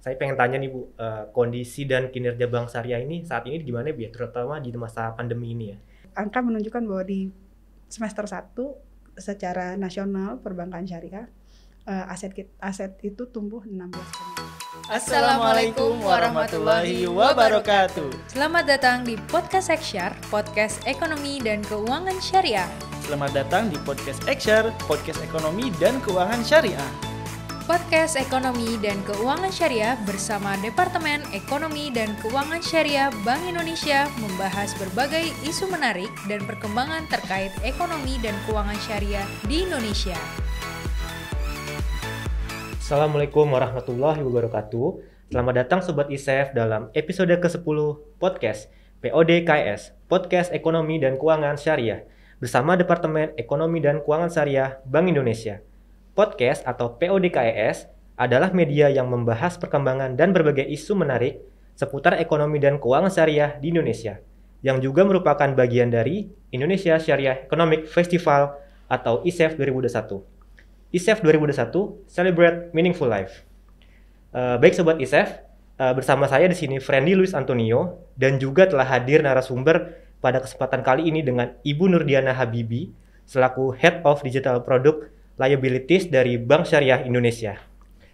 Saya pengen tanya nih Bu, kondisi dan kinerja Bank Syariah ini saat ini gimana Bu ya, terutama di masa pandemi ini ya? Angka menunjukkan bahwa di semester 1 secara nasional perbankan syariah aset itu tumbuh 16%. Assalamualaikum warahmatullahi wabarakatuh. Selamat datang di Podcast Eksyar, podcast ekonomi dan keuangan syariah. Selamat datang di Podcast Eksyar, podcast ekonomi dan keuangan syariah. Podcast ekonomi dan keuangan syariah bersama Departemen Ekonomi dan Keuangan Syariah Bank Indonesia membahas berbagai isu menarik dan perkembangan terkait ekonomi dan keuangan syariah di Indonesia. Assalamualaikum warahmatullahi wabarakatuh. Selamat datang Sobat ISEF dalam episode ke-10 podcast PODKS, Podcast Ekonomi dan Keuangan Syariah, bersama Departemen Ekonomi dan Keuangan Syariah Bank Indonesia. Podcast atau PODKS adalah media yang membahas perkembangan dan berbagai isu menarik seputar ekonomi dan keuangan syariah di Indonesia, yang juga merupakan bagian dari Indonesia Syariah Economic Festival atau ISEF 2021. ISEF 2021 Celebrate Meaningful Life. Baik Sobat ISEF, bersama saya di sini Friendly Luis Antonio dan juga telah hadir narasumber pada kesempatan kali ini dengan Ibu Nurdiana Habibi selaku Head of Digital Product Liabilities dari Bank Syariah Indonesia.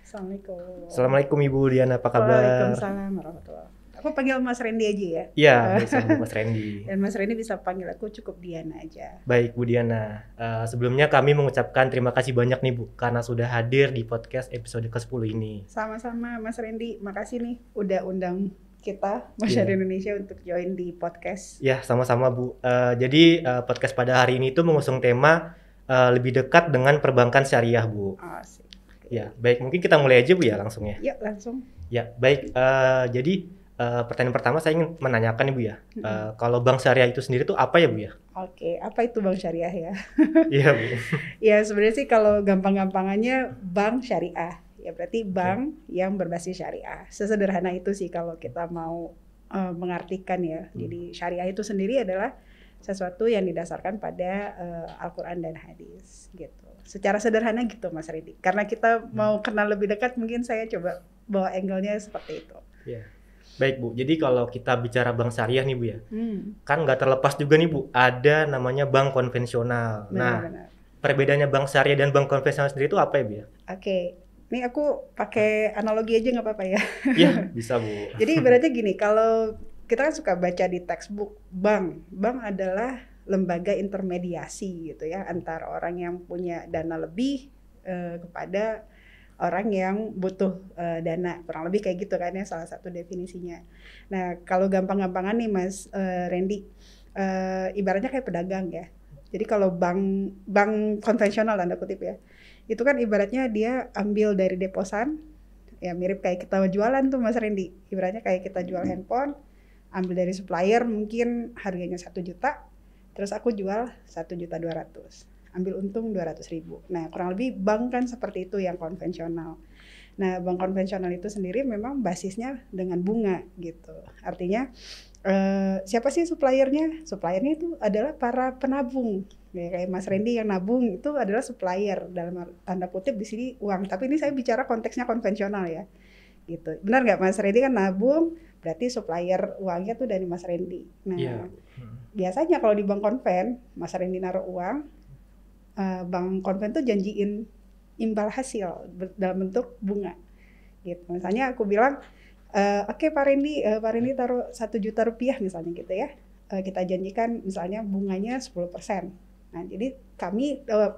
Assalamualaikum. Assalamualaikum Ibu Diana, apa kabar? Waalaikumsalam warahmatullahi wabarakatuh. Aku panggil Mas Randy aja ya. Iya, bisa Mas Randy. Dan Mas Randy bisa panggil aku cukup Diana aja. Baik Bu Diana, sebelumnya kami mengucapkan terima kasih banyak nih Bu karena sudah hadir di podcast episode ke-10 ini. Sama-sama Mas Randy, makasih nih udah undang kita masyarakat Indonesia untuk join di podcast. Ya, sama-sama Bu. Jadi podcast pada hari ini tuh mengusung tema lebih dekat dengan perbankan syariah Bu. Asik. Ya, baik, mungkin kita mulai aja Bu ya langsung ya. Yuk langsung. Ya, baik. Jadi pertanyaan pertama saya ingin menanyakan nih Bu ya. Kalau bank syariah itu sendiri tuh apa ya Bu ya? Oke, apa itu bank syariah ya? Iya Bu. Ya sebenarnya sih kalau gampang-gampangannya bank syariah. Ya berarti bank yang berbasis syariah. Sesederhana itu sih kalau kita mau mengartikan ya. Jadi syariah itu sendiri adalah sesuatu yang didasarkan pada Al-Quran dan hadis gitu. Secara sederhana gitu Mas Ridi. Karena kita mau kenal lebih dekat, mungkin saya coba bawa angle-nya seperti itu. Ya. Baik Bu, jadi kalau kita bicara bank syariah nih Bu ya, kan nggak terlepas juga nih Bu, ada namanya bank konvensional. Benar-benar. Perbedaannya bank syariah dan bank konvensional sendiri itu apa ya Bu ya? Oke, ini aku pakai analogi aja nggak apa-apa ya. Iya, bisa Bu. Jadi ibaratnya gini, kalau kita kan suka baca di textbook bank adalah lembaga intermediasi gitu ya antara orang yang punya dana lebih kepada orang yang butuh dana, kurang lebih kayak gitu kan ya salah satu definisinya. Nah kalau gampang-gampangan nih Mas Randy, ibaratnya kayak pedagang ya. Jadi kalau bank konvensional tanda kutip ya, itu kan ibaratnya dia ambil dari deposan, ya mirip kayak kita jualan tuh Mas Randy. Ibaratnya kayak kita jual handphone, ambil dari supplier mungkin harganya 1 juta, terus aku jual 1.200.000, ambil untung 200.000. Nah kurang lebih bank kan seperti itu yang konvensional. Nah bank konvensional itu sendiri memang basisnya dengan bunga gitu. Artinya siapa sih suppliernya? Suppliernya itu adalah para penabung. Ya, kayak Mas Randy yang nabung itu adalah supplier dalam tanda kutip di sini uang. Tapi ini saya bicara konteksnya konvensional ya. Gitu. Benar nggak Mas Randy kan nabung, berarti supplier uangnya tuh dari Mas Randy. Nah, biasanya kalau di bank konven, Mas Randy naruh uang, bank konven tuh janjiin imbal hasil dalam bentuk bunga. Gitu. Misalnya aku bilang, oke, Pak Randy taruh 1 juta rupiah misalnya gitu ya. Kita janjikan misalnya bunganya 10%. Nah, jadi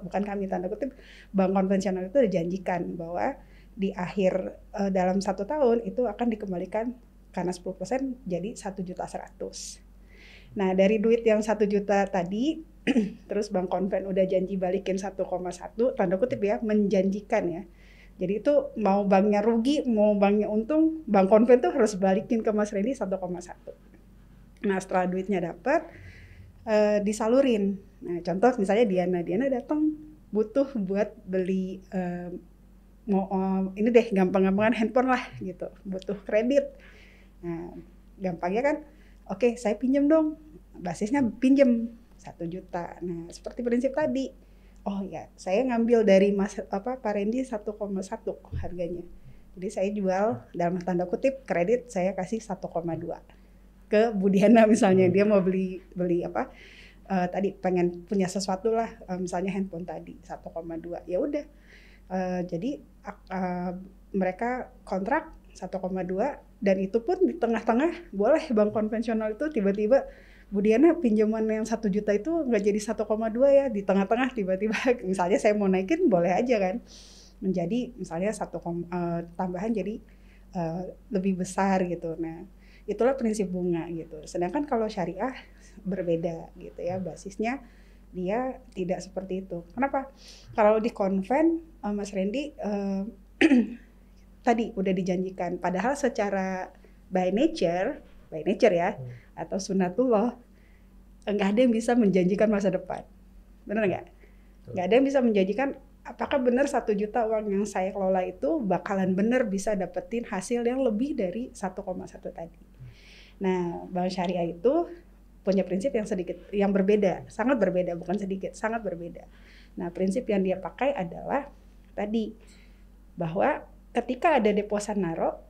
bukan kami tanda kutip, bank konvensional itu dijanjikan bahwa di akhir dalam 1 tahun itu akan dikembalikan karena 10% jadi 1.100.000. Nah dari duit yang 1 juta tadi terus bank konven udah janji balikin 1,1 tanda kutip ya, menjanjikan ya. Jadi itu mau banknya rugi mau banknya untung, bank konven tuh harus balikin ke Mas Randy 1,1. Nah setelah duitnya dapat disalurin. Nah contoh misalnya Diana datang butuh buat beli ini deh gampang-gampangan handphone lah gitu, butuh kredit. Nah gampangnya kan, oke, saya pinjam dong, basisnya pinjam 1 juta. Nah seperti prinsip tadi, oh ya saya ngambil dari Pak Randy 1,1 harganya, Jadi saya jual dalam tanda kutip kredit, saya kasih 1,2 ke Bu Diana misalnya, dia mau beli apa? Tadi pengen punya sesuatu lah, misalnya handphone tadi 1,2, ya udah. Jadi mereka kontrak 1,2 dan itu pun di tengah-tengah boleh bank konvensional itu tiba-tiba Bu Diana pinjaman yang 1 juta itu nggak jadi 1,2 ya, di tengah-tengah tiba-tiba misalnya saya mau naikin boleh aja kan, menjadi misalnya tambahan jadi lebih besar gitu. Nah itulah prinsip bunga gitu. Sedangkan kalau syariah berbeda gitu ya, basisnya dia tidak seperti itu. Kenapa? Kalau di konven Mas Randy tadi udah dijanjikan, padahal secara by nature ya, atau sunatullah, nggak ada yang bisa menjanjikan masa depan. Benar nggak? Nggak ada yang bisa menjanjikan apakah benar 1 juta uang yang saya kelola itu bakalan benar bisa dapetin hasil yang lebih dari 1,1 tadi. Nah, bank syariah itu punya prinsip yang berbeda, sangat berbeda, bukan sedikit, sangat berbeda. Nah, prinsip yang dia pakai adalah tadi, bahwa ketika ada deposan naro,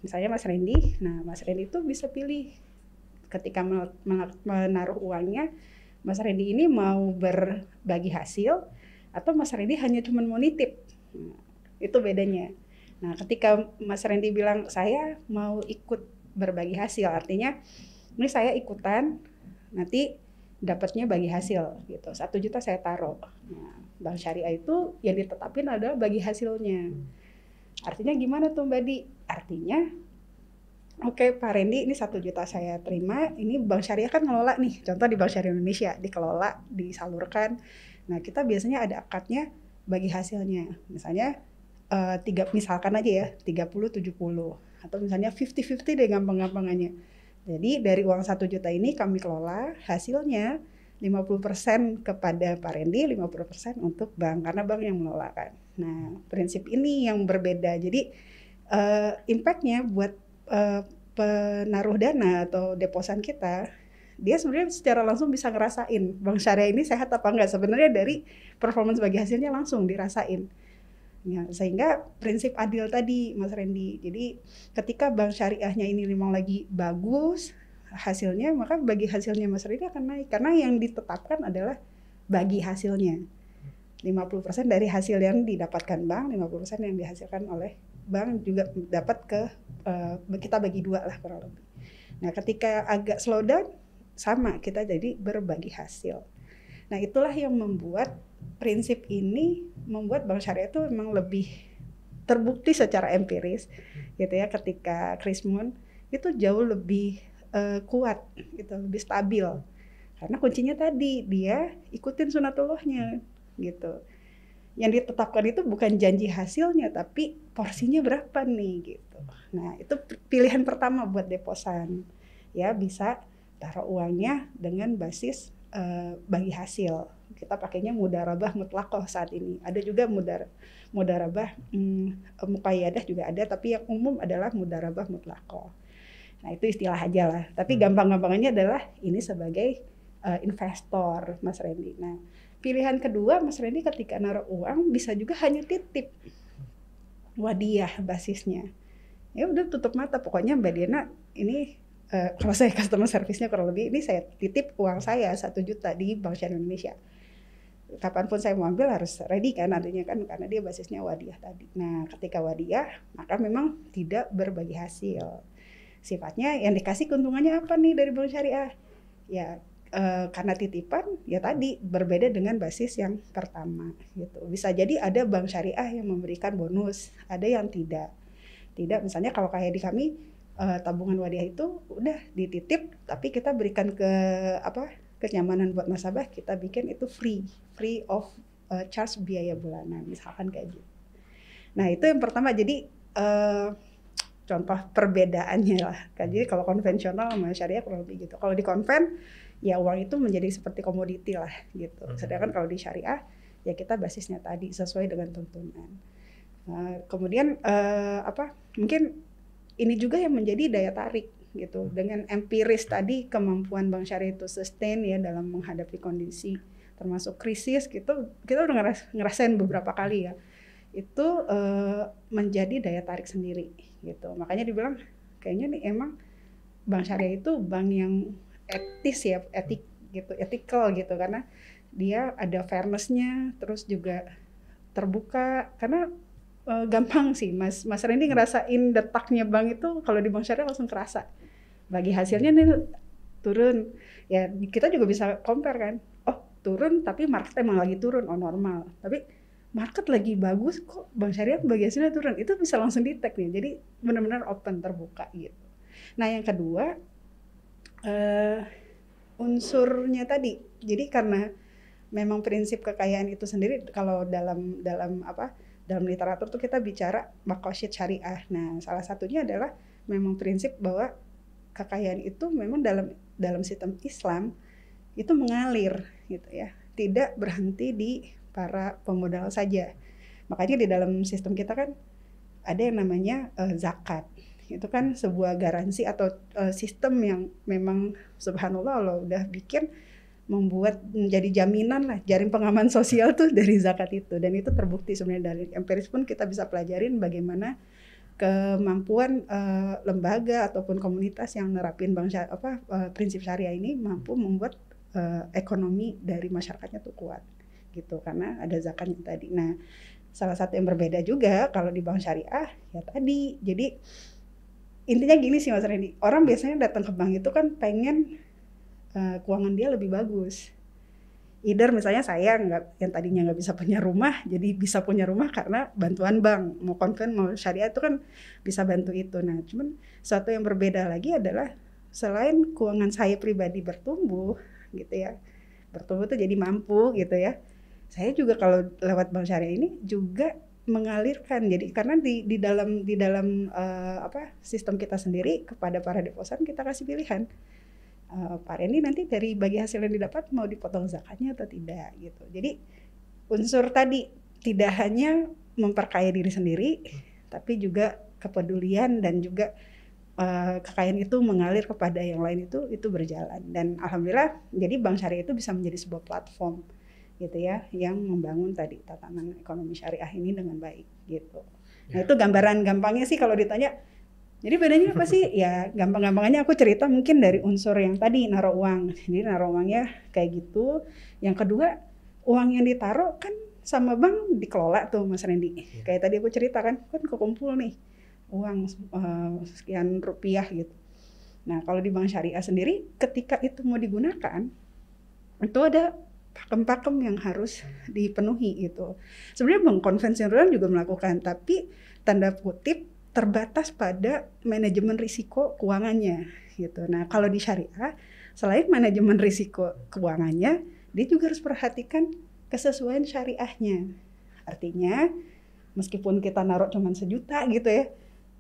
misalnya Mas Randy, nah Mas Randy itu bisa pilih ketika menaruh uangnya, Mas Randy ini mau berbagi hasil atau Mas Randy hanya cuma mau nitip. Nah, itu bedanya. Nah, ketika Mas Randy bilang saya mau ikut berbagi hasil, artinya ini saya ikutan, nanti dapatnya bagi hasil gitu. 1 juta saya taruh. Nah, bank syariah itu yang ditetapin adalah bagi hasilnya. Artinya gimana tuh Mbak Di? Artinya oke, Pak Randy, ini 1 juta saya terima, ini bank syariah kan ngelola nih, contoh di Bank Syariah Indonesia, dikelola, disalurkan. Nah, kita biasanya ada akadnya bagi hasilnya. Misalnya misalkan aja ya, 30-70. Atau misalnya 50-50 deh gampang-gampangannya. Jadi dari uang 1 juta ini kami kelola, hasilnya 50% kepada Pak Randy, 50% untuk bank, karena bank yang mengelola kan. Nah, prinsip ini yang berbeda. Jadi impact-nya buat penaruh dana atau deposan kita, dia sebenarnya secara langsung bisa ngerasain bank syariah ini sehat apa enggak, sebenarnya dari performance bagi hasilnya langsung dirasain. Ya, sehingga prinsip adil tadi Mas Randy. Jadi ketika bank syariahnya ini memang lagi bagus hasilnya, maka bagi hasilnya Mas Randy akan naik karena yang ditetapkan adalah bagi hasilnya. 50% dari hasil yang didapatkan bank, 50% yang dihasilkan oleh bank juga dapat kita bagi 2 lah kurang lebih. Nah, ketika agak slow down sama kita jadi berbagi hasil. Nah, itulah yang membuat prinsip ini membuat bank syariah itu memang lebih terbukti secara empiris gitu ya, ketika Krismun itu jauh lebih kuat gitu, lebih stabil. Karena kuncinya tadi dia ikutin sunatullahnya gitu. Yang ditetapkan itu bukan janji hasilnya tapi porsinya berapa nih gitu. Nah, itu pilihan pertama buat deposan. Ya, bisa taruh uangnya dengan basis bagi hasil. Kita pakainya mudharabah mutlaqah saat ini. Ada juga mudharabah muqayyadah juga ada, tapi yang umum adalah mudharabah mutlaqah. Nah, itu istilah aja lah. Tapi gampang-gampangannya adalah ini sebagai investor Mas Randy. Nah, pilihan kedua Mas Randy ketika naruh uang bisa juga hanya titip. Wadiyah basisnya. Ya udah tutup mata, pokoknya Mbak Diana ini kalau saya customer service-nya kurang lebih, ini saya titip uang saya 1 juta di Bank Syariah Indonesia. Kapanpun saya mau ambil harus ready kan, artinya kan karena dia basisnya wadiyah tadi. Nah, ketika wadiyah maka memang tidak berbagi hasil. Sifatnya yang dikasih keuntungannya apa nih dari Bank Syariah? Ya karena titipan ya tadi berbeda dengan basis yang pertama gitu. Bisa jadi ada Bank Syariah yang memberikan bonus, ada yang tidak. Tidak, misalnya kalau kayak di kami tabungan wadiyah itu udah dititip tapi kita berikan kenyamanan buat nasabah, kita bikin itu free of charge biaya bulanan misalkan kayak gitu. Nah, itu yang pertama. Jadi contoh perbedaannya lah. Jadi kalau konvensional sama syariah kurang lebih gitu. Kalau di konven ya uang itu menjadi seperti komoditi lah gitu. Sedangkan kalau di syariah ya kita basisnya tadi sesuai dengan tuntunan. Kemudian mungkin ini juga yang menjadi daya tarik gitu, dengan empiris tadi kemampuan bank syariah itu sustain ya dalam menghadapi kondisi termasuk krisis gitu. Kita udah ngerasain beberapa kali ya itu menjadi daya tarik sendiri gitu. Makanya dibilang kayaknya nih emang bank syariah itu bank yang etis ya, ethical gitu, karena dia ada fairness-nya, terus juga terbuka. Karena gampang sih Mas Randy ngerasain detaknya bank itu kalau di bank syariah langsung kerasa. Bagi hasilnya nih turun, ya kita juga bisa compare kan, oh turun tapi market emang lagi turun, oh normal. Tapi market lagi bagus kok bank syariah bagi hasilnya turun, itu bisa langsung detect nih. Jadi benar-benar open, terbuka gitu. Nah yang kedua unsurnya tadi, jadi karena memang prinsip kekayaan itu sendiri kalau dalam literatur tuh kita bicara maqasid syariah. Nah salah satunya adalah memang prinsip bahwa kekayaan itu memang dalam sistem Islam itu mengalir gitu ya, tidak berhenti di para pemodal saja. Makanya di dalam sistem kita kan ada yang namanya zakat. Itu kan sebuah garansi atau sistem yang memang subhanallah Allah udah bikin, membuat menjadi jaminan lah, jaring pengaman sosial tuh dari zakat itu. Dan itu terbukti sebenarnya dari empiris pun kita bisa pelajarin bagaimana kemampuan lembaga ataupun komunitas yang nerapin prinsip syariah ini mampu membuat ekonomi dari masyarakatnya tuh kuat gitu, karena ada zakatnya tadi. Nah salah satu yang berbeda juga kalau di bank syariah ya tadi, jadi intinya gini sih Mas Randy, orang biasanya datang ke bank itu kan pengen keuangan dia lebih bagus. Either misalnya saya yang tadinya nggak bisa punya rumah, jadi bisa punya rumah karena bantuan bank, mau konven mau syariah itu kan bisa bantu itu. Nah cuman suatu yang berbeda lagi adalah selain keuangan saya pribadi bertumbuh gitu ya, bertumbuh tuh jadi mampu gitu ya, saya juga kalau lewat bank syariah ini juga mengalirkan. Jadi karena di dalam sistem kita sendiri kepada para deposan kita kasih pilihan, Pak Randy nanti dari bagi hasil yang didapat mau dipotong zakatnya atau tidak gitu. Jadi unsur tadi tidak hanya memperkaya diri sendiri, tapi juga kepedulian dan juga kekayaan itu mengalir kepada yang lain, itu berjalan. Dan alhamdulillah jadi bank syariah itu bisa menjadi sebuah platform gitu ya, yang membangun tadi tatanan ekonomi syariah ini dengan baik gitu. Nah itu gambaran gampangnya sih kalau ditanya. Jadi bedanya apa sih? Ya gampang-gampangannya aku cerita mungkin dari unsur yang tadi naruh uang. Jadi naruh uangnya kayak gitu. Yang kedua, uang yang ditaruh kan sama bank dikelola tuh Mas Randy. Kayak tadi aku cerita kan kekumpul nih uang sekian rupiah gitu. Nah kalau di bank syariah sendiri ketika itu mau digunakan itu ada pakem-pakem yang harus dipenuhi gitu. Sebenarnya bank konvensional juga melakukan, tapi tanda kutip terbatas pada manajemen risiko keuangannya gitu. Nah kalau di syariah selain manajemen risiko keuangannya, dia juga harus perhatikan kesesuaian syariahnya. Artinya meskipun kita naruh cuma 1 juta gitu ya,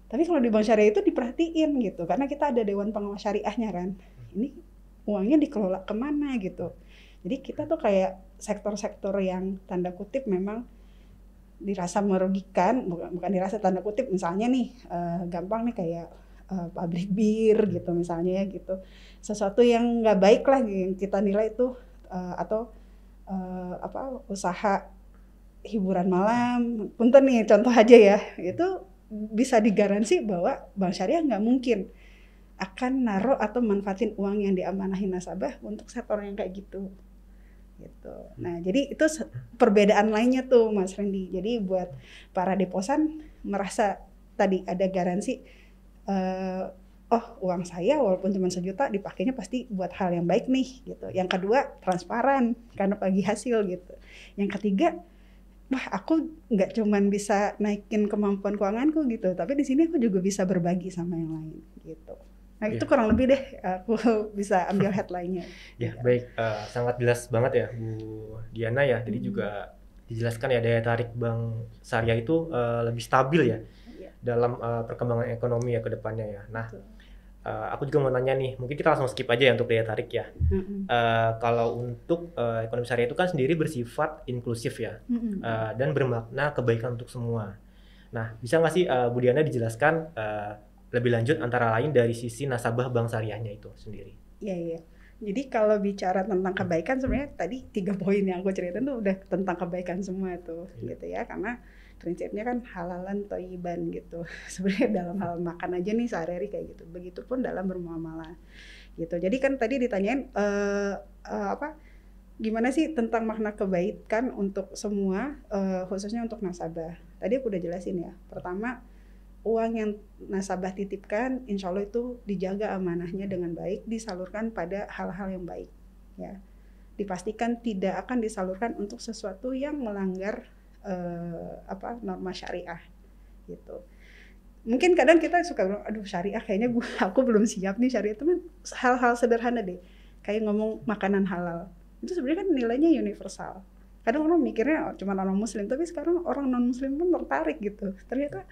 tapi kalau di bank syariah itu diperhatiin gitu, karena kita ada dewan pengawas syariahnya kan. Ini uangnya dikelola kemana gitu. Jadi kita tuh kayak sektor-sektor yang tanda kutip memang dirasa merugikan, bukan dirasa tanda kutip, misalnya nih gampang nih kayak pabrik bir gitu misalnya ya gitu. Sesuatu yang nggak baik lah yang kita nilai itu atau usaha hiburan malam. Punten nih contoh aja ya, itu bisa digaransi bahwa bank syariah nggak mungkin akan naruh atau manfaatin uang yang diamanahin nasabah untuk sektor yang kayak gitu. Nah jadi itu perbedaan lainnya tuh Mas Randy. Jadi buat para deposan merasa tadi ada garansi, uang saya walaupun cuma 1 juta dipakainya pasti buat hal yang baik nih gitu. Yang kedua transparan karena bagi hasil gitu. Yang ketiga, wah aku nggak cuma bisa naikin kemampuan keuanganku gitu, tapi di sini aku juga bisa berbagi sama yang lain gitu. Nah itu kurang lebih deh aku bisa ambil headline-nya. Ya baik, sangat jelas banget ya Bu Diana ya. Jadi juga dijelaskan ya daya tarik bank syariah itu lebih stabil ya dalam perkembangan ekonomi ya ke depannya ya. Nah aku juga mau nanya nih, mungkin kita langsung skip aja ya untuk daya tarik ya. Kalau untuk ekonomi syariah itu kan sendiri bersifat inklusif ya, dan bermakna kebaikan untuk semua. Nah bisa nggak sih Bu Diana dijelaskan lebih lanjut antara lain dari sisi nasabah bank syariahnya itu sendiri? Iya. Jadi kalau bicara tentang kebaikan sebenarnya tadi 3 poin yang aku ceritain tuh udah tentang kebaikan semua tuh gitu ya. Karena prinsipnya kan halalan thayyiban gitu. Sebenarnya dalam hal makan aja nih sehari-hari kayak gitu. Begitupun dalam bermuamalah gitu. Jadi kan tadi ditanyain gimana sih tentang makna kebaikan untuk semua, khususnya untuk nasabah. Tadi aku udah jelasin ya. Pertama, uang yang nasabah titipkan, insya Allah itu dijaga amanahnya dengan baik, disalurkan pada hal-hal yang baik. Ya, dipastikan tidak akan disalurkan untuk sesuatu yang melanggar norma syariah gitu. Mungkin kadang kita suka bilang, aduh syariah kayaknya aku belum siap nih syariah. Teman, hal-hal sederhana deh, kayak ngomong makanan halal. Itu sebenarnya kan nilainya universal. Kadang orang mikirnya cuma orang muslim, tapi sekarang orang non muslim pun tertarik gitu. Ternyata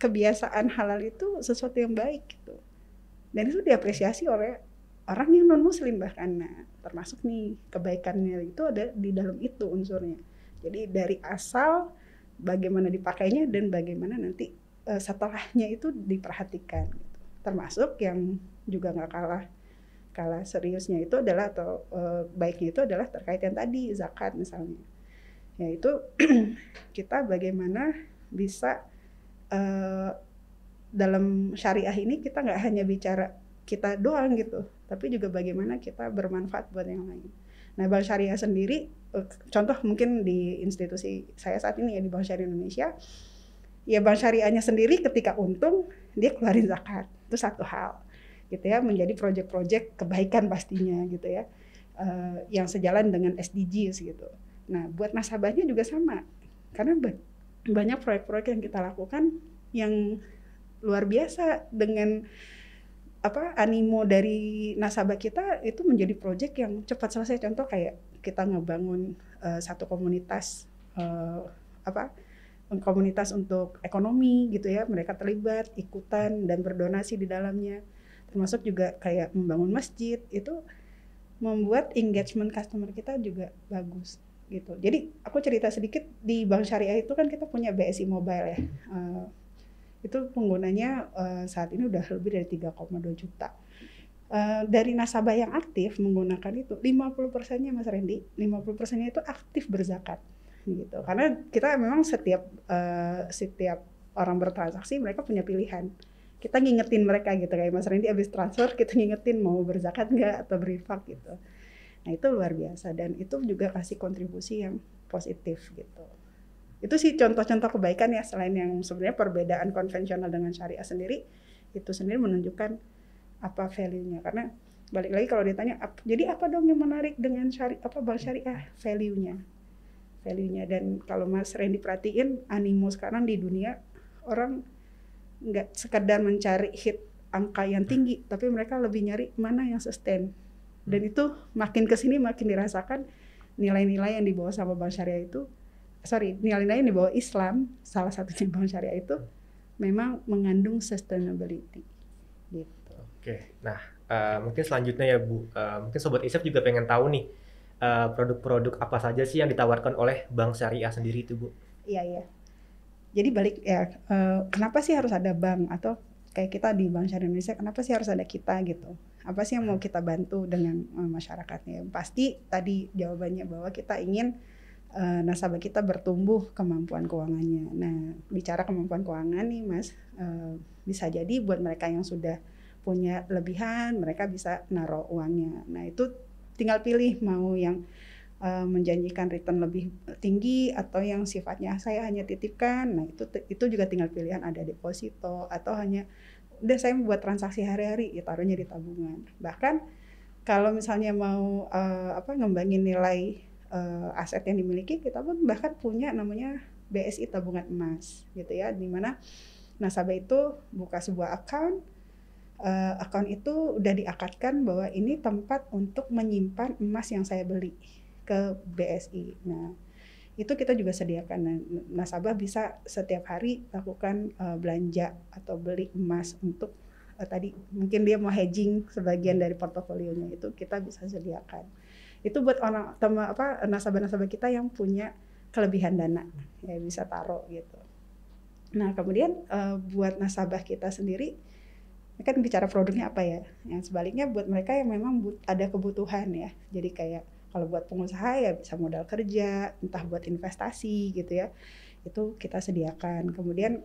kebiasaan halal itu sesuatu yang baik gitu. Dan itu diapresiasi oleh orang yang non muslim bahkan. Nah, termasuk nih kebaikannya itu ada di dalam itu unsurnya. Jadi dari asal bagaimana dipakainya dan bagaimana nanti setelahnya itu diperhatikan gitu. Termasuk yang juga nggak kalah seriusnya itu adalah atau baiknya itu adalah terkait yang tadi zakat misalnya, yaitu kita bagaimana bisa dalam syariah ini kita nggak hanya bicara kita doang gitu, tapi juga bagaimana kita bermanfaat buat yang lain. Nah, Bank Syariah sendiri, contoh mungkin di institusi saya saat ini ya di Bank Syariah Indonesia, ya Bank Syariahnya sendiri ketika untung dia keluarin zakat, itu satu hal. Gitu ya, menjadi proyek-proyek kebaikan pastinya gitu ya, yang sejalan dengan SDGs gitu. Nah, buat nasabahnya juga sama, karena banyak proyek-proyek yang kita lakukan yang luar biasa dengan animo dari nasabah kita itu menjadi proyek yang cepat selesai. Contoh kayak kita ngebangun satu komunitas komunitas untuk ekonomi gitu ya, mereka terlibat, ikutan dan berdonasi di dalamnya. Termasuk juga kayak membangun masjid, itu membuat engagement customer kita juga bagus gitu. Jadi aku cerita sedikit, di Bank Syariah itu kan kita punya BSI Mobile ya. Itu penggunanya saat ini udah lebih dari 3,2 juta. Dari nasabah yang aktif menggunakan itu 50%-nya Mas Randy, 50%-nya itu aktif berzakat gitu. Karena kita memang setiap orang bertransaksi mereka punya pilihan. Kita ngingetin mereka gitu, kayak Mas Randy abis transfer kita ngingetin mau berzakat nggak atau berinfak gitu. Nah itu luar biasa dan itu juga kasih kontribusi yang positif gitu. Itu sih contoh-contoh kebaikan ya, selain yang sebenarnya perbedaan konvensional dengan syariah sendiri, itu sendiri menunjukkan apa value-nya. Karena balik lagi kalau ditanya, jadi apa dong yang menarik dengan bank syariah? Value-nya. Dan kalau Mas Randy perhatiin, animo sekarang di dunia, orang nggak sekedar mencari hit angka yang tinggi, tapi mereka lebih nyari mana yang sustain. Dan itu makin kesini makin dirasakan nilai-nilai yang dibawa sama bank syariah itu, nilai-nilai yang dibawa Islam, salah satunya bank syariah itu memang mengandung sustainability gitu. Oke, nah mungkin selanjutnya ya Bu, mungkin Sobat ISEF juga pengen tahu nih produk-produk apa saja sih yang ditawarkan oleh bank syariah sendiri itu Bu? Iya. Jadi balik ya, kenapa sih harus ada bank, atau kayak kita di Bank Syariah Indonesia, kenapa sih harus ada kita gitu? Apa sih yang mau kita bantu dengan masyarakatnya? Pasti tadi jawabannya bahwa kita ingin nasabah kita bertumbuh kemampuan keuangannya. Nah, bicara kemampuan keuangan nih Mas, bisa jadi buat mereka yang sudah punya lebihan, mereka bisa naruh uangnya. Nah, itu tinggal pilih mau yang menjanjikan return lebih tinggi atau yang sifatnya saya hanya titipkan. Nah, itu juga tinggal pilihan, ada deposito atau hanya udah saya buat transaksi hari-hari ya taruhnya di tabungan. Bahkan kalau misalnya mau ngembangin nilai aset yang dimiliki, kita pun bahkan punya namanya BSI tabungan emas gitu ya, di mana nasabah itu buka sebuah account itu udah diakadkan bahwa ini tempat untuk menyimpan emas yang saya beli ke BSI. Nah, itu kita juga sediakan. Nasabah bisa setiap hari lakukan belanja atau beli emas untuk tadi mungkin dia mau hedging sebagian dari portofolionya, itu kita bisa sediakan. Itu buat nasabah-nasabah kita yang punya kelebihan dana ya bisa taruh gitu. Nah, kemudian buat nasabah kita sendiri kan bicara produknya apa ya? Yang sebaliknya buat mereka yang memang ada kebutuhan ya. Jadi kayak Kalau buat pengusaha ya bisa modal kerja, entah buat investasi gitu ya. Itu kita sediakan. Kemudian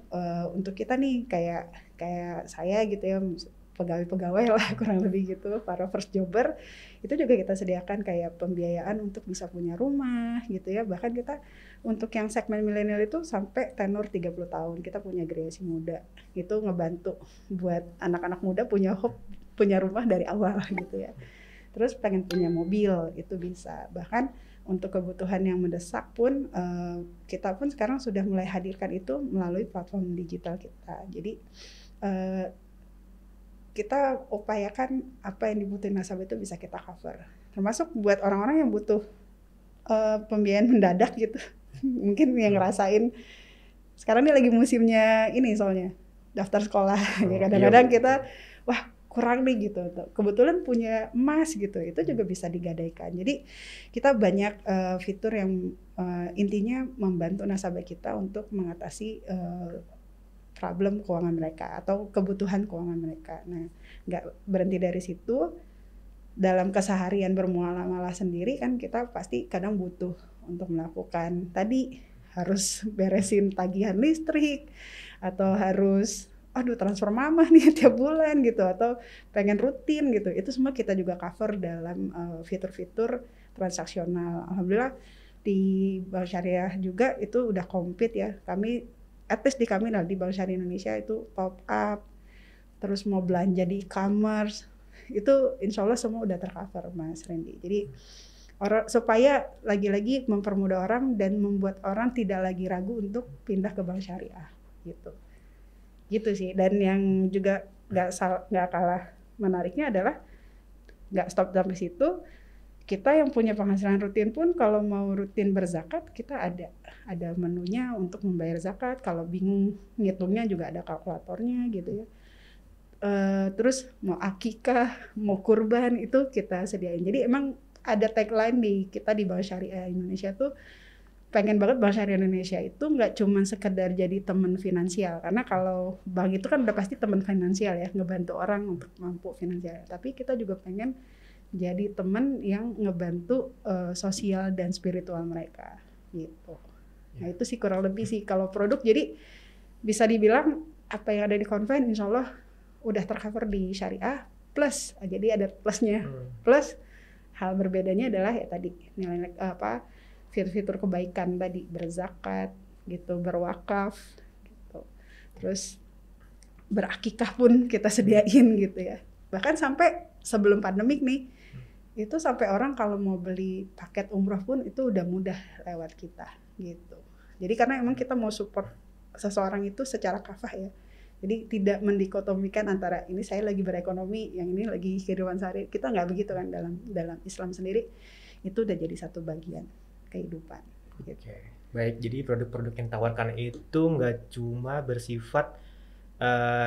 untuk kita nih kayak saya gitu ya, pegawai-pegawai lah kurang lebih gitu, para first jobber, itu juga kita sediakan kayak pembiayaan untuk bisa punya rumah gitu ya. Bahkan kita untuk yang segmen milenial itu sampai tenor 30 tahun kita punya generasi muda. Itu ngebantu buat anak-anak muda punya hope, punya rumah dari awal gitu ya. Terus pengen punya mobil itu bisa. Bahkan untuk kebutuhan yang mendesak pun kita pun sekarang sudah mulai hadirkan itu melalui platform digital kita. Jadi kita upayakan apa yang dibutuhin nasabah itu bisa kita cover. Termasuk buat orang-orang yang butuh pembiayaan mendadak gitu. Mungkin yang ngerasain sekarang ini lagi musimnya ini soalnya daftar sekolah. Kadang-kadang kita wah kurang nih gitu. Kebetulan punya emas gitu. Itu juga bisa digadaikan. Jadi kita banyak fitur yang intinya membantu nasabah kita untuk mengatasi problem keuangan mereka atau kebutuhan keuangan mereka. Nah, nggak berhenti dari situ. Dalam keseharian bermuamalah sendiri kan kita pasti kadang butuh untuk melakukan tadi harus beresin tagihan listrik atau harus transfer mamah nih tiap bulan gitu atau pengen rutin gitu. Itu semua kita juga cover dalam fitur-fitur transaksional. Alhamdulillah di Bank Syariah juga itu udah compete ya. Kami at least di kami di Bank Syariah Indonesia itu top up, terus mau belanja di e-commerce, itu insya Allah semua udah tercover Mas Randy. Jadi supaya lagi-lagi mempermudah orang dan membuat orang tidak lagi ragu untuk pindah ke Bank Syariah gitu sih. Dan yang juga nggak kalah menariknya adalah nggak stop sampai situ. Kita yang punya penghasilan rutin pun kalau mau rutin berzakat kita ada menunya untuk membayar zakat. Kalau bingung ngitungnya juga ada kalkulatornya gitu ya. Terus mau akikah, mau kurban itu kita sediain. Jadi emang ada tagline kita di Bank Syariah Indonesia tuh pengen banget Bank Syariah Indonesia itu nggak cuma sekedar jadi teman finansial. Karena kalau bank itu kan udah pasti teman finansial ya, ngebantu orang untuk mampu finansial. Tapi kita juga pengen jadi teman yang ngebantu sosial dan spiritual mereka gitu. Nah itu sih kurang lebih sih kalau produk. Jadi bisa dibilang apa yang ada di Konven insya Allah udah tercover di Syariah plus. Jadi ada plusnya. Plus hal berbedanya adalah ya tadi nilai fitur-fitur kebaikan tadi, berzakat gitu, berwakaf gitu. Terus berakikah pun kita sediain gitu ya. Bahkan sampai sebelum pandemik nih itu sampai orang kalau mau beli paket umroh pun itu udah mudah lewat kita gitu. Jadi karena emang kita mau support seseorang itu secara kafah ya. Jadi tidak mendikotomikan antara ini saya lagi berekonomi, yang ini lagi kehidupan sehari. Kita nggak begitu kan dalam Islam sendiri. Itu udah jadi satu bagian kehidupan. Gitu. Oke. Baik, jadi produk-produk yang ditawarkan itu nggak cuma bersifat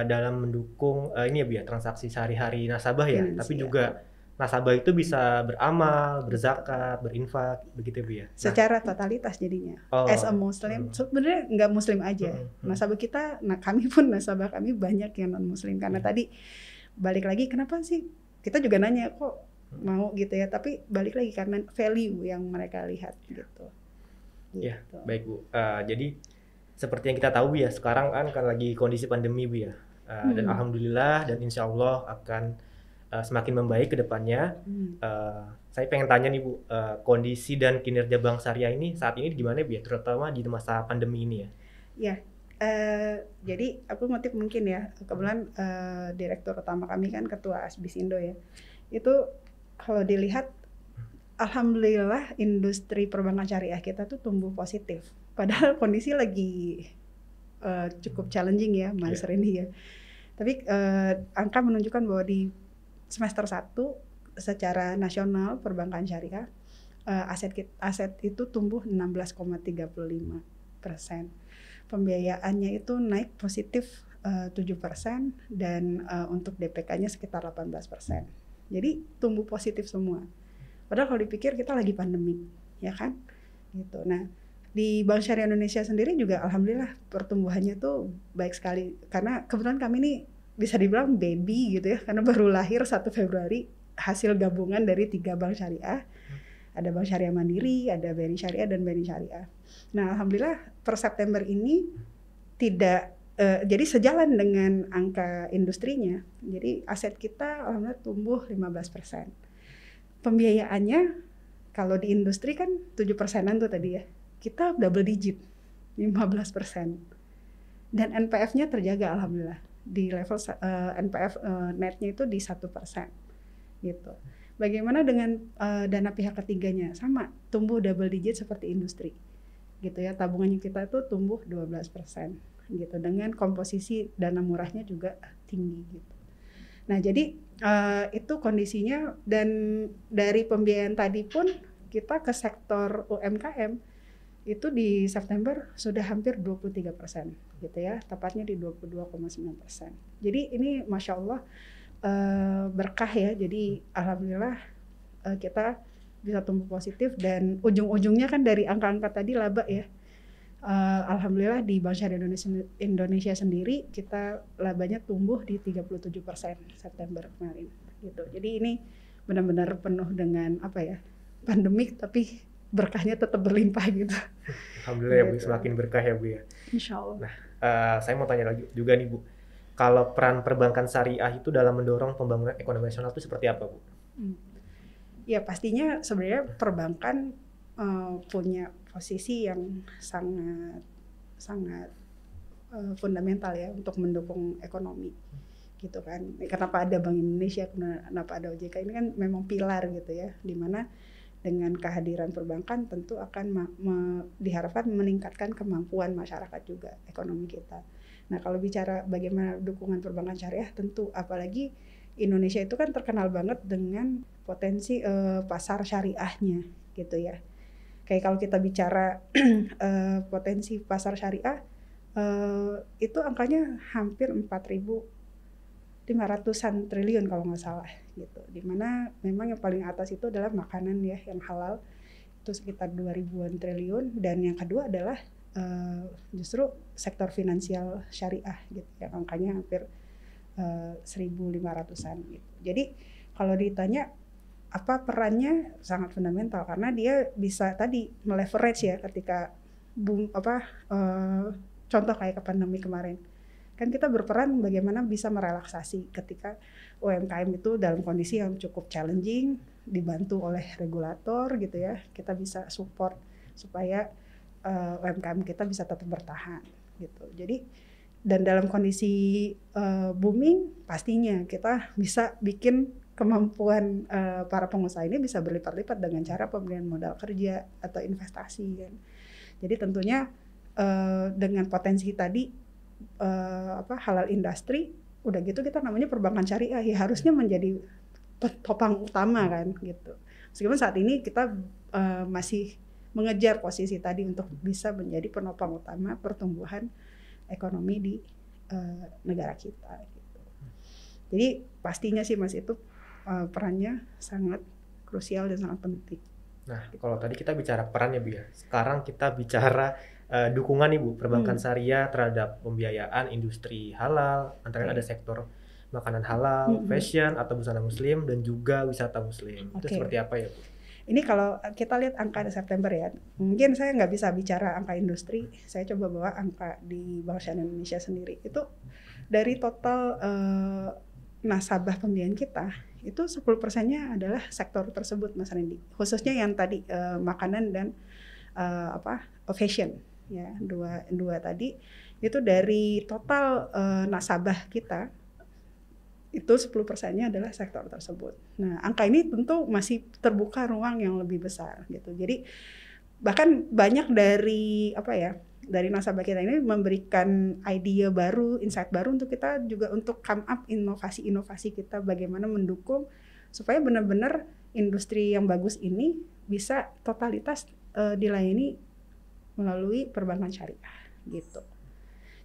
dalam mendukung ini ya Bu ya, transaksi sehari-hari nasabah ya, tapi juga nasabah itu bisa beramal, berzakat, berinfak, begitu Bu ya. Secara totalitas jadinya. As a Muslim, sebenarnya nggak Muslim aja. Nasabah kita, kami pun nasabah kami banyak yang non Muslim karena tadi balik lagi kenapa sih kita juga nanya kok mau gitu ya, tapi balik lagi karena value yang mereka lihat gitu. Ya, baik Bu. Jadi seperti yang kita tahu Bu ya, sekarang kan lagi kondisi pandemi Bu ya. Dan alhamdulillah dan insya Allah akan semakin membaik ke depannya. Saya pengen tanya nih Bu, kondisi dan kinerja Bank Syariah ini saat ini gimana Bu ya, terutama di masa pandemi ini ya? Ya, jadi aku ngutip mungkin ya, kebetulan direktur utama kami kan ketua Asbisindo ya. Itu kalau dilihat, alhamdulillah industri perbankan syariah kita tuh tumbuh positif. Padahal kondisi lagi cukup challenging ya Mas Randy ya. Tapi angka menunjukkan bahwa di semester 1 secara nasional perbankan syariah aset itu tumbuh 16,35%. Pembiayaannya itu naik positif 7% dan untuk DPK-nya sekitar 18%. Jadi tumbuh positif semua. Padahal kalau dipikir kita lagi pandemi, ya kan? Gitu. Nah, di Bank Syariah Indonesia sendiri juga alhamdulillah pertumbuhannya tuh baik sekali karena kebetulan kami ini bisa dibilang baby gitu ya, karena baru lahir 1 Februari hasil gabungan dari 3 bank syariah. Ada Bank Syariah Mandiri, ada BNI Syariah dan BNI Syariah. Nah, alhamdulillah per September ini tidak jadi sejalan dengan angka industrinya. Jadi aset kita alhamdulillah tumbuh 15%. Pembiayaannya kalau di industri kan 7%-an tuh tadi ya. Kita double digit, 15%. Dan NPF-nya terjaga alhamdulillah. Di level NPF netnya itu di 1% gitu. Bagaimana dengan dana pihak ketiganya? Sama, tumbuh double digit seperti industri gitu ya. Tabungannya kita itu tumbuh 12% gitu, dengan komposisi dana murahnya juga tinggi gitu. Nah, jadi itu kondisinya. Dan dari pembiayaan tadi pun kita ke sektor UMKM itu di September sudah hampir 23% gitu ya, tepatnya di 22,9%. Jadi ini Masya Allah berkah ya. Jadi alhamdulillah kita bisa tumbuh positif, dan ujung-ujungnya kan dari angka-angka tadi laba ya. Alhamdulillah di Bank Syariah Indonesia sendiri kita labanya tumbuh di 37% September kemarin gitu. Jadi ini benar-benar penuh dengan apa ya, pandemik tapi berkahnya tetap berlimpah gitu. Alhamdulillah ya Bu, Gitu. semakin berkah ya Bu ya. Insya Allah. Nah, saya mau tanya lagi juga nih Bu, kalau peran perbankan syariah itu dalam mendorong pembangunan ekonomi nasional itu seperti apa Bu? Ya pastinya sebenarnya perbankan punya posisi yang sangat fundamental ya untuk mendukung ekonomi gitu kan. Kenapa ada Bank Indonesia, kenapa ada OJK, ini kan memang pilar gitu ya, dimana dengan kehadiran perbankan tentu akan diharapkan meningkatkan kemampuan masyarakat juga, ekonomi kita. Nah, kalau bicara bagaimana dukungan perbankan syariah, tentu apalagi Indonesia itu kan terkenal banget dengan potensi pasar syariahnya gitu ya. Kayak kalau kita bicara potensi pasar syariah, itu angkanya hampir 4.500-an triliun kalau nggak salah gitu. Dimana memang yang paling atas itu adalah makanan ya, yang halal itu sekitar 2.000-an triliun, dan yang kedua adalah justru sektor finansial syariah gitu, yang angkanya hampir 1.500-an gitu. Jadi kalau ditanya apa perannya, sangat fundamental karena dia bisa tadi meleverage ya ketika contoh kayak ke pandemi kemarin. Kan kita berperan bagaimana bisa merelaksasi ketika UMKM itu dalam kondisi yang cukup challenging, dibantu oleh regulator gitu ya. Kita bisa support supaya UMKM kita bisa tetap bertahan gitu. Jadi dan dalam kondisi booming, pastinya kita bisa bikin kemampuan para pengusaha ini bisa berlipat-lipat dengan cara pemberian modal kerja atau investasi kan. Jadi tentunya dengan potensi tadi halal industri, udah gitu kita namanya perbankan syariah ya, harusnya menjadi topang utama kan gitu. Meskipun saat ini kita masih mengejar posisi tadi untuk bisa menjadi penopang utama pertumbuhan ekonomi di negara kita gitu. Jadi pastinya sih Mas itu perannya sangat krusial dan sangat penting. Nah, kalau tadi kita bicara peran ya Bu ya. Sekarang kita bicara dukungan nih Bu, perbankan syariah terhadap pembiayaan industri halal, antara ada sektor makanan halal, fashion atau busana muslim, dan juga wisata muslim. Itu seperti apa ya Bu? Ini kalau kita lihat angka di September ya, mungkin saya nggak bisa bicara angka industri, saya coba bawa angka di Bank Syariah Indonesia sendiri. Itu dari total nasabah pembiayaan kita, itu 10%-nya adalah sektor tersebut Mas Randy. Khususnya yang tadi makanan dan fashion ya, dua tadi itu dari total nasabah kita itu 10%-nya adalah sektor tersebut. Nah, angka ini tentu masih terbuka ruang yang lebih besar gitu. Jadi bahkan banyak dari dari nasabah kita ini memberikan ide baru, insight baru untuk kita juga untuk come up inovasi-inovasi kita, bagaimana mendukung supaya benar-benar industri yang bagus ini bisa totalitas dilayani melalui perbankan syariah gitu.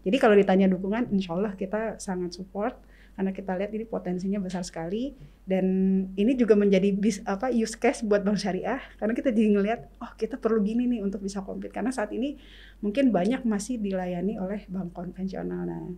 Jadi kalau ditanya dukungan, insya Allah kita sangat support karena kita lihat ini potensinya besar sekali, dan ini juga menjadi use case buat Bank Syariah karena kita jadi ngelihat kita perlu gini nih untuk bisa compete, karena saat ini mungkin banyak masih dilayani oleh bank konvensional. Nah,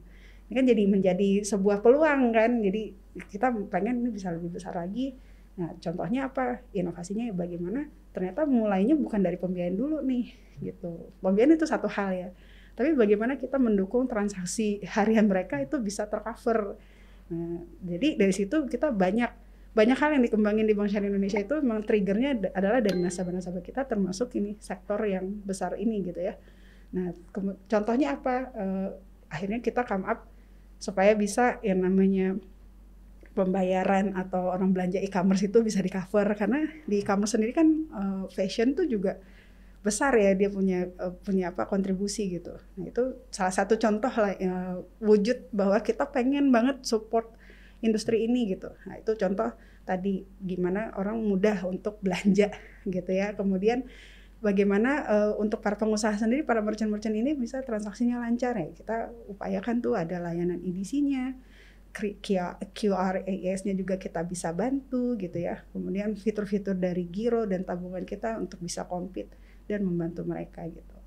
ini kan jadi menjadi sebuah peluang kan, jadi kita pengen ini bisa lebih besar lagi. Nah, contohnya apa? Inovasinya bagaimana ternyata mulainya bukan dari pembiayaan dulu nih gitu. Pembiayaan itu satu hal ya, tapi bagaimana kita mendukung transaksi harian mereka itu bisa tercover. Nah, jadi dari situ kita banyak hal yang dikembangin di Bank Syariah Indonesia itu memang triggernya adalah dari nasabah-nasabah kita, termasuk ini sektor yang besar ini gitu ya. Nah, contohnya apa? Akhirnya kita come up supaya bisa yang namanya pembayaran atau orang belanja e-commerce itu bisa di cover, karena di e-commerce sendiri kan fashion tuh juga besar ya, dia punya kontribusi gitu. Nah, itu salah satu contoh lah wujud bahwa kita pengen banget support industri ini gitu. Nah, itu contoh tadi gimana orang mudah untuk belanja gitu ya. Kemudian bagaimana untuk para pengusaha sendiri, para merchant-merchant ini bisa transaksinya lancar ya. Kita upayakan tuh ada layanan EDC-nya, QRAS-nya juga kita bisa bantu gitu ya. Kemudian fitur-fitur dari giro dan tabungan kita untuk bisa compete dan membantu mereka gitu.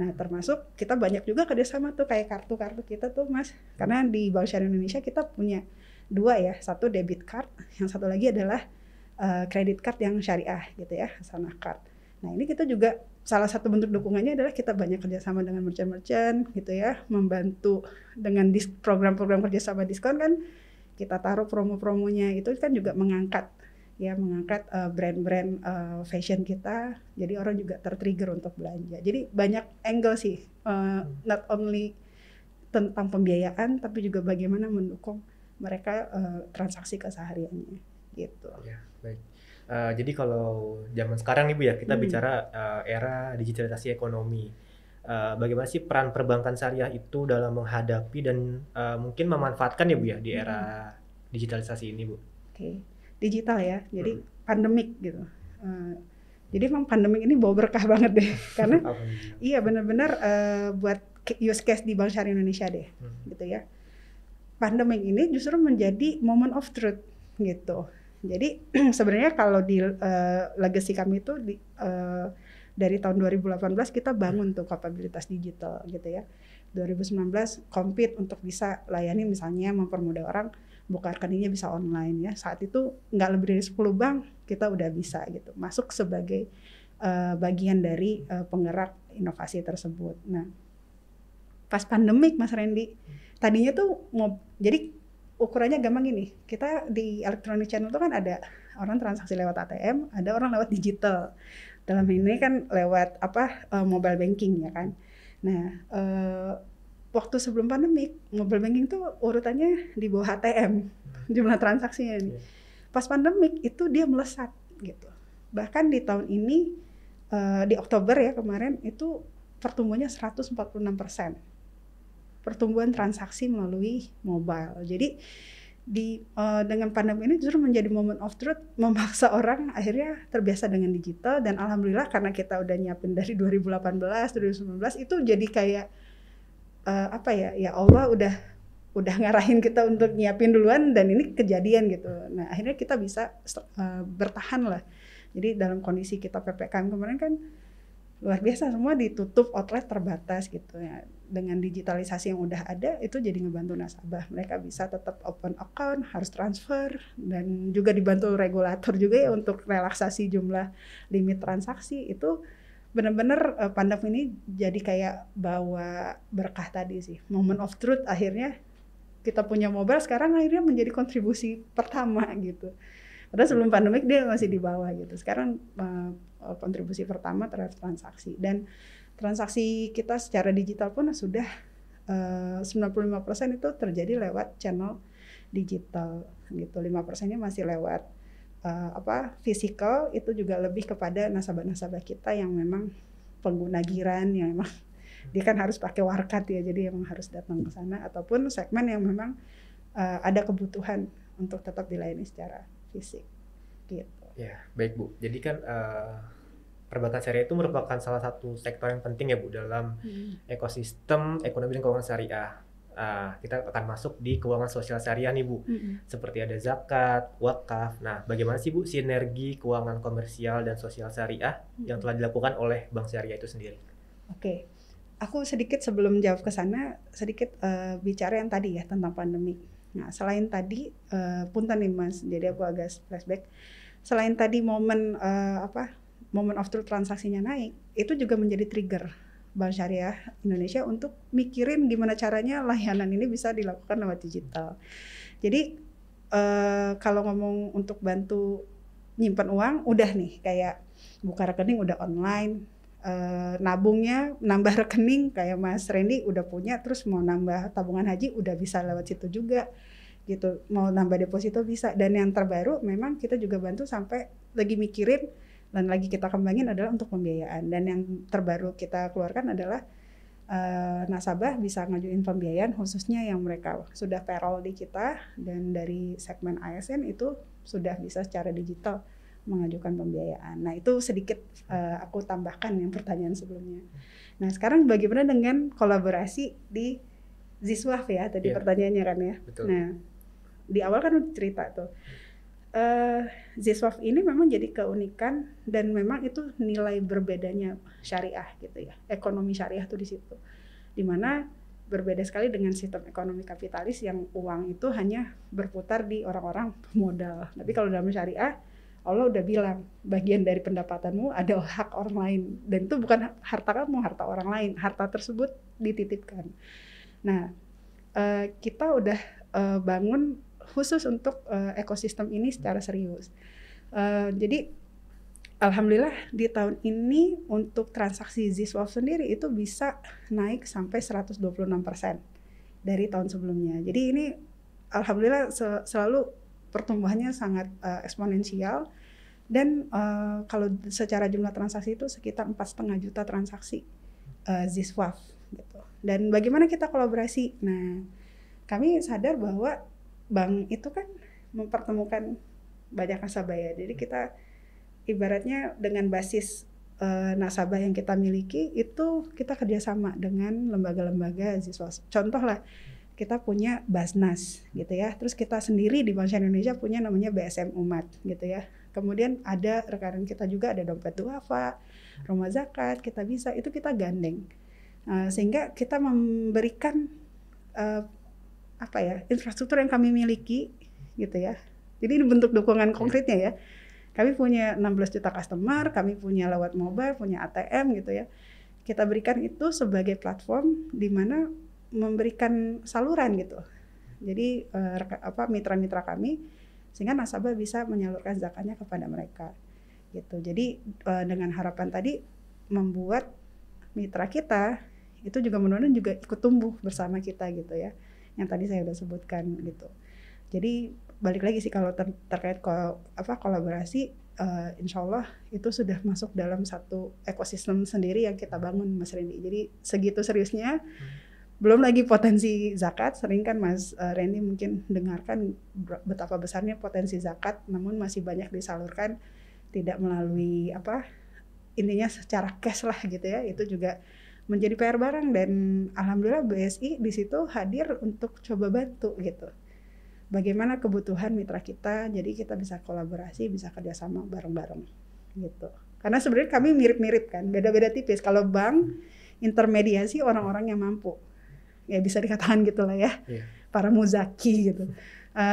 Nah, termasuk kita banyak juga kerjasama tuh kayak kartu-kartu kita tuh Mas. Karena di Bank Syariah Indonesia kita punya 2 ya, satu debit card, yang satu lagi adalah credit card yang syariah gitu ya, Hasanah Card. Nah, ini kita juga salah satu bentuk dukungannya adalah kita banyak kerjasama dengan merchant-merchant gitu ya, membantu dengan program-program kerjasama diskon kan, kita taruh promo-promonya, itu kan juga mengangkat brand-brand fashion kita, jadi orang juga tertrigger untuk belanja. Jadi banyak angle sih, not only tentang pembiayaan, tapi juga bagaimana mendukung mereka transaksi kesehariannya gitu. Ya, baik. Jadi kalau zaman sekarang nih Bu ya, kita bicara era digitalisasi ekonomi. Bagaimana sih peran perbankan syariah itu dalam menghadapi dan mungkin memanfaatkan ya Bu ya di era digitalisasi ini Bu? Oke, digital ya, jadi pandemik gitu. Jadi memang pandemik ini bawa berkah banget deh, karena iya benar-benar buat use case di Bank Syariah Indonesia deh, gitu ya. Pandemik ini justru menjadi moment of truth gitu. Jadi sebenarnya kalau di legacy kami itu dari tahun 2018 kita bangun tuh kapabilitas digital gitu ya. 2019 compete untuk bisa layani misalnya mempermudah orang buka rekeningnya bisa online ya. Saat itu nggak lebih dari 10 bank kita udah bisa gitu masuk sebagai bagian dari penggerak inovasi tersebut. Nah, pas pandemik Mas Randy, tadinya tuh jadi ukurannya gampang gini, kita di electronic channel itu kan ada orang transaksi lewat ATM, ada orang lewat digital. Dalam ini kan lewat mobile banking ya kan. Nah, waktu sebelum pandemik, mobile banking tuh urutannya di bawah ATM, jumlah transaksinya nih. Pas pandemik itu dia melesat gitu. Bahkan di tahun ini, di Oktober ya kemarin, itu pertumbuhannya 146%. Pertumbuhan transaksi melalui mobile. Jadi dengan pandemi ini justru menjadi moment of truth, memaksa orang akhirnya terbiasa dengan digital, dan alhamdulillah karena kita udah nyiapin dari 2018, 2019 itu jadi kayak ya Allah udah ngarahin kita untuk nyiapin duluan dan ini kejadian gitu. Nah, akhirnya kita bisa bertahan lah. Jadi dalam kondisi kita PPKM kemarin kan luar biasa, semua ditutup, outlet terbatas gitu ya. Dengan digitalisasi yang udah ada itu jadi ngebantu nasabah, mereka bisa tetap open account, harus transfer, dan juga dibantu regulator juga ya untuk relaksasi jumlah limit transaksi. Itu benar-benar pandemi ini jadi kayak bawa berkah tadi sih, moment of truth. Akhirnya kita punya mobile sekarang akhirnya menjadi kontribusi pertama gitu. Padahal sebelum pandemik dia masih di bawah gitu. Sekarang kontribusi pertama terhadap transaksi, dan transaksi kita secara digital pun sudah 95% itu terjadi lewat channel digital gitu. 5%-nya masih lewat physical, itu juga lebih kepada nasabah-nasabah kita yang memang pengguna giran, yang memang dia kan harus pakai warkat ya, jadi emang harus datang ke sana, ataupun segmen yang memang ada kebutuhan untuk tetap dilayani secara fisik gitu. Ya, baik Bu. Jadi kan perbankan syariah itu merupakan salah satu sektor yang penting ya Bu dalam ekosistem ekonomi dan keuangan syariah. Kita akan masuk di keuangan sosial syariah nih Bu. Seperti ada zakat, wakaf. Nah, bagaimana sih Bu sinergi keuangan komersial dan sosial syariah yang telah dilakukan oleh Bank Syariah itu sendiri? Oke. Aku sedikit sebelum jawab ke sana, sedikit bicara yang tadi ya tentang pandemi. Nah, selain tadi, punten nih Mas, jadi aku agak flashback. Selain tadi momen moment of truth transaksinya naik, itu juga menjadi trigger Bank Syariah Indonesia untuk mikirin gimana caranya layanan ini bisa dilakukan lewat digital. Jadi kalau ngomong untuk bantu nyimpan uang, udah nih kayak buka rekening udah online, nabungnya nambah rekening kayak Mas Randy udah punya, terus mau nambah tabungan haji udah bisa lewat situ juga gitu, mau nambah deposito bisa. Dan yang terbaru memang kita juga bantu sampai lagi mikirin dan lagi kita kembangin adalah untuk pembiayaan. Dan yang terbaru kita keluarkan adalah nasabah bisa ngajuin pembiayaan khususnya yang mereka sudah payroll di kita, dan dari segmen ASN itu sudah bisa secara digital mengajukan pembiayaan. Nah itu sedikit aku tambahkan yang pertanyaan sebelumnya. Nah sekarang bagaimana dengan kolaborasi di Ziswaf ya tadi pertanyaannya kan ya. Betul. Nah di awal kan udah cerita tuh. Ziswaf ini memang jadi keunikan dan memang itu nilai berbedanya syariah gitu ya. Ekonomi syariah tuh di situ. Dimana berbeda sekali dengan sistem ekonomi kapitalis yang uang itu hanya berputar di orang-orang pemodal. Tapi kalau dalam syariah Allah udah bilang bagian dari pendapatanmu ada hak orang lain, dan itu bukan harta kamu, harta orang lain. Harta tersebut dititipkan. Nah, kita udah bangun khusus untuk ekosistem ini secara serius. Jadi alhamdulillah di tahun ini untuk transaksi Ziswaf sendiri itu bisa naik sampai 126% dari tahun sebelumnya. Jadi ini alhamdulillah selalu pertumbuhannya sangat eksponensial, dan kalau secara jumlah transaksi itu sekitar 4,5 juta transaksi Ziswaf gitu. Dan bagaimana kita kolaborasi? Nah, kami sadar bahwa bank itu kan mempertemukan banyak nasabah ya. Jadi kita ibaratnya dengan basis nasabah yang kita miliki itu kita kerjasama dengan lembaga-lembaga Ziswaf. Contoh lah, kita punya Basnas gitu ya. Terus kita sendiri di Bank Syariah Indonesia punya namanya BSM Umat gitu ya. Kemudian ada rekan kita juga ada Dompet Duafa, Rumah Zakat, Kita Bisa, itu kita gandeng. Sehingga kita memberikan infrastruktur yang kami miliki gitu ya. Jadi ini bentuk dukungan konkretnya ya. Kami punya 16 juta customer, kami punya lewat mobile, punya ATM gitu ya. Kita berikan itu sebagai platform di mana memberikan saluran gitu. Jadi mitra-mitra kami sehingga nasabah bisa menyalurkan zakatnya kepada mereka gitu. Jadi dengan harapan tadi membuat mitra kita itu juga mudah-mudahan juga ikut tumbuh bersama kita gitu ya. Yang tadi saya udah sebutkan gitu. Jadi balik lagi sih kalau terkait kolaborasi, insya Allah itu sudah masuk dalam satu ekosistem sendiri yang kita bangun Mas Randy. Jadi segitu seriusnya. Belum lagi potensi zakat, sering kan Mas Randy mungkin dengarkan betapa besarnya potensi zakat, namun masih banyak disalurkan tidak melalui intinya secara cash lah gitu ya. Itu juga menjadi PR bareng, dan alhamdulillah BSI di situ hadir untuk coba bantu gitu. Bagaimana kebutuhan mitra kita, jadi kita bisa kolaborasi, bisa kerjasama bareng-bareng gitu. Karena sebenarnya kami mirip-mirip kan, beda-beda tipis. Kalau bank intermediasi orang-orang yang mampu, ya bisa dikatakan gitulah ya, para muzaki gitu.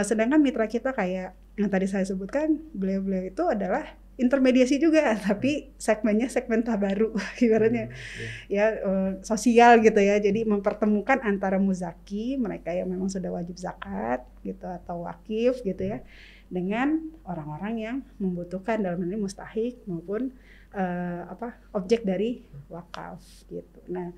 Sedangkan mitra kita kayak yang tadi saya sebutkan, beliau-beliau itu adalah intermediasi juga, tapi segmennya segmen tabaru ibaratnya sosial gitu ya. Jadi mempertemukan antara muzaki, mereka yang memang sudah wajib zakat gitu atau wakif gitu ya, dengan orang-orang yang membutuhkan dalam hal ini mustahik maupun objek dari wakaf gitu. Nah,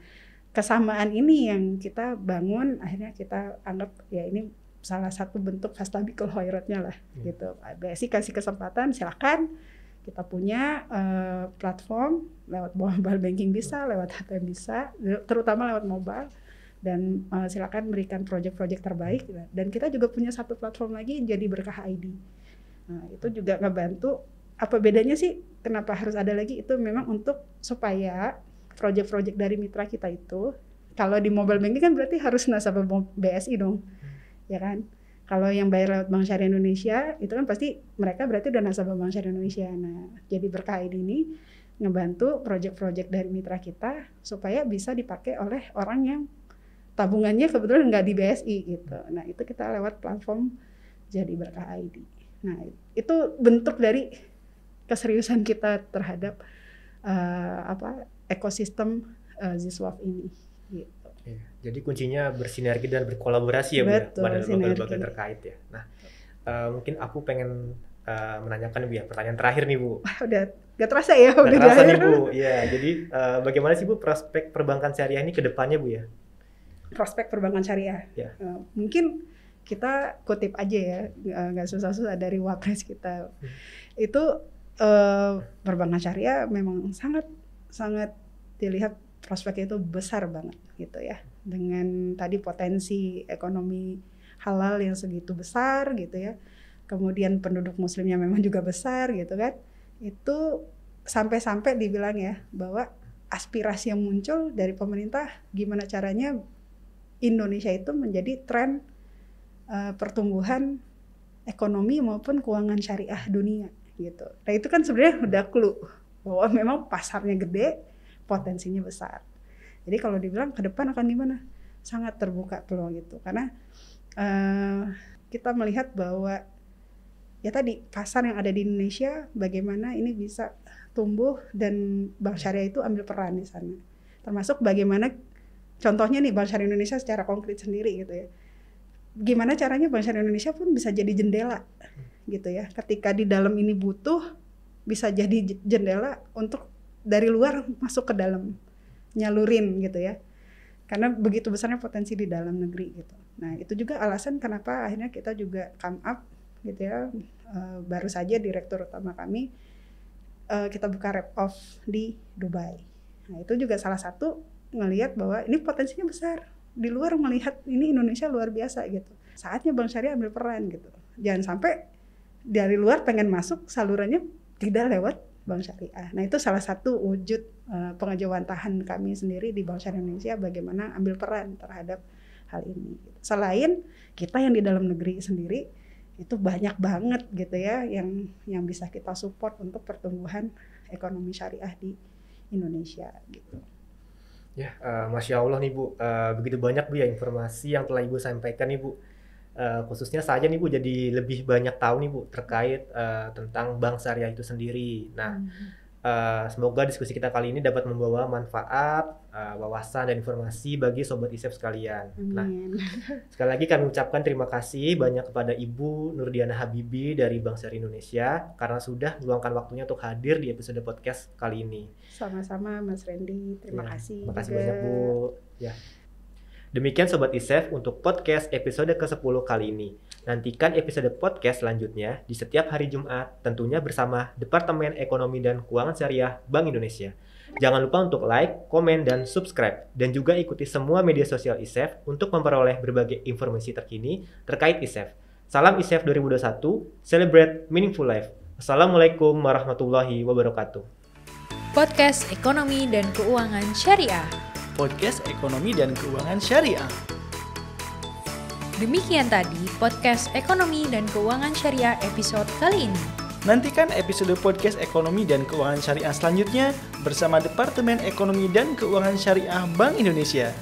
kesamaan ini yang kita bangun, akhirnya kita anggap ya ini salah satu bentuk fastabiqul khairatnya lah gitu. BSI kasih kesempatan, silakan. Kita punya platform lewat mobile banking bisa, lewat ATM bisa, terutama lewat mobile, dan silakan berikan proyek-proyek terbaik. Dan kita juga punya satu platform lagi jadi Berkah ID. Nah, itu juga ngebantu. Apa bedanya sih? Kenapa harus ada lagi? Itu memang untuk supaya proyek-proyek dari mitra kita itu, kalau di mobile banking kan berarti harus nasabah BSI dong, ya kan? Kalau yang bayar lewat Bank Syariah Indonesia, itu kan pasti mereka berarti udah nasabah Bank Syariah Indonesia. Nah, jadi Berkah ID ini ngebantu proyek-proyek dari mitra kita supaya bisa dipakai oleh orang yang tabungannya kebetulan nggak di BSI gitu. Nah, itu kita lewat platform jadi Berkah ID. Nah, itu bentuk dari keseriusan kita terhadap ekosistem ZSWAF ini. Gitu. Iya. Jadi kuncinya bersinergi dan berkolaborasi ya Bu ya, pada lembaga-lembaga terkait ya. Nah, mungkin aku pengen menanyakan Bu ya, pertanyaan terakhir nih Bu. Udah gak terasa ya? Udah terasa nih Bu. Ya, jadi bagaimana sih Bu prospek perbankan syariah ini ke depannya Bu ya? Prospek perbankan syariah. Ya. Mungkin kita kutip aja ya, nggak susah-susah dari Wapres kita. Itu perbankan syariah memang sangat dilihat prospeknya itu besar banget gitu ya. Dengan tadi potensi ekonomi halal yang segitu besar gitu ya. Kemudian penduduk muslimnya memang juga besar gitu kan. Itu sampai-sampai dibilang ya bahwa aspirasi yang muncul dari pemerintah gimana caranya Indonesia itu menjadi tren pertumbuhan ekonomi maupun keuangan syariah dunia gitu. Nah itu kan sebenarnya udah clue bahwa memang pasarnya gede, potensinya besar. Jadi kalau dibilang ke depan akan gimana? Sangat terbuka peluang itu karena kita melihat bahwa ya tadi pasar yang ada di Indonesia bagaimana ini bisa tumbuh dan bank syariah itu ambil peran di sana. Termasuk bagaimana contohnya nih Bank Syariah Indonesia secara konkret sendiri gitu ya. Gimana caranya Bank Syariah Indonesia pun bisa jadi jendela gitu ya. Ketika di dalam ini butuh bisa jadi jendela untuk dari luar masuk ke dalam, nyalurin gitu ya. Karena begitu besarnya potensi di dalam negeri gitu. Nah, itu juga alasan kenapa akhirnya kita juga come up gitu ya. Baru saja direktur utama kami kita buka rep off di Dubai. Nah, itu juga salah satu ngelihat bahwa ini potensinya besar. Di luar melihat ini Indonesia luar biasa gitu. Saatnya Bank Syariah ambil peran gitu. Jangan sampai dari luar pengen masuk salurannya tidak lewat Bank Syariah. Nah itu salah satu wujud pengejawantahan kami sendiri di Bank Syariah Indonesia bagaimana ambil peran terhadap hal ini. Selain kita yang di dalam negeri sendiri itu banyak banget gitu ya yang bisa kita support untuk pertumbuhan ekonomi syariah di Indonesia gitu. Ya, Masya Allah nih Bu, begitu banyak Bu ya informasi yang telah Ibu sampaikan nih Bu. Khususnya saja nih Bu jadi lebih banyak tahu nih Bu terkait tentang bank syariah itu sendiri. Nah, semoga diskusi kita kali ini dapat membawa manfaat, wawasan dan informasi bagi Sobat ISEF sekalian. Amin. Nah, sekali lagi kami ucapkan terima kasih banyak kepada Ibu Nurdiana Habibi dari Bank Syariah Indonesia karena sudah meluangkan waktunya untuk hadir di episode podcast kali ini. Sama-sama Mas Randy, terima kasih. Terima kasih juga. banyak Bu. Ya. Demikian Sobat ISEF untuk podcast episode ke-10 kali ini. Nantikan episode podcast selanjutnya di setiap hari Jumat, tentunya bersama Departemen Ekonomi dan Keuangan Syariah Bank Indonesia. Jangan lupa untuk like, komen, dan subscribe. Dan juga ikuti semua media sosial ISEF untuk memperoleh berbagai informasi terkini terkait ISEF. Salam ISEF 2021, celebrate meaningful life. Assalamualaikum warahmatullahi wabarakatuh. Podcast Ekonomi dan Keuangan Syariah. Podcast Ekonomi dan Keuangan Syariah. Demikian tadi podcast Ekonomi dan Keuangan Syariah episode kali ini. Nantikan episode podcast Ekonomi dan Keuangan Syariah selanjutnya bersama Departemen Ekonomi dan Keuangan Syariah Bank Indonesia.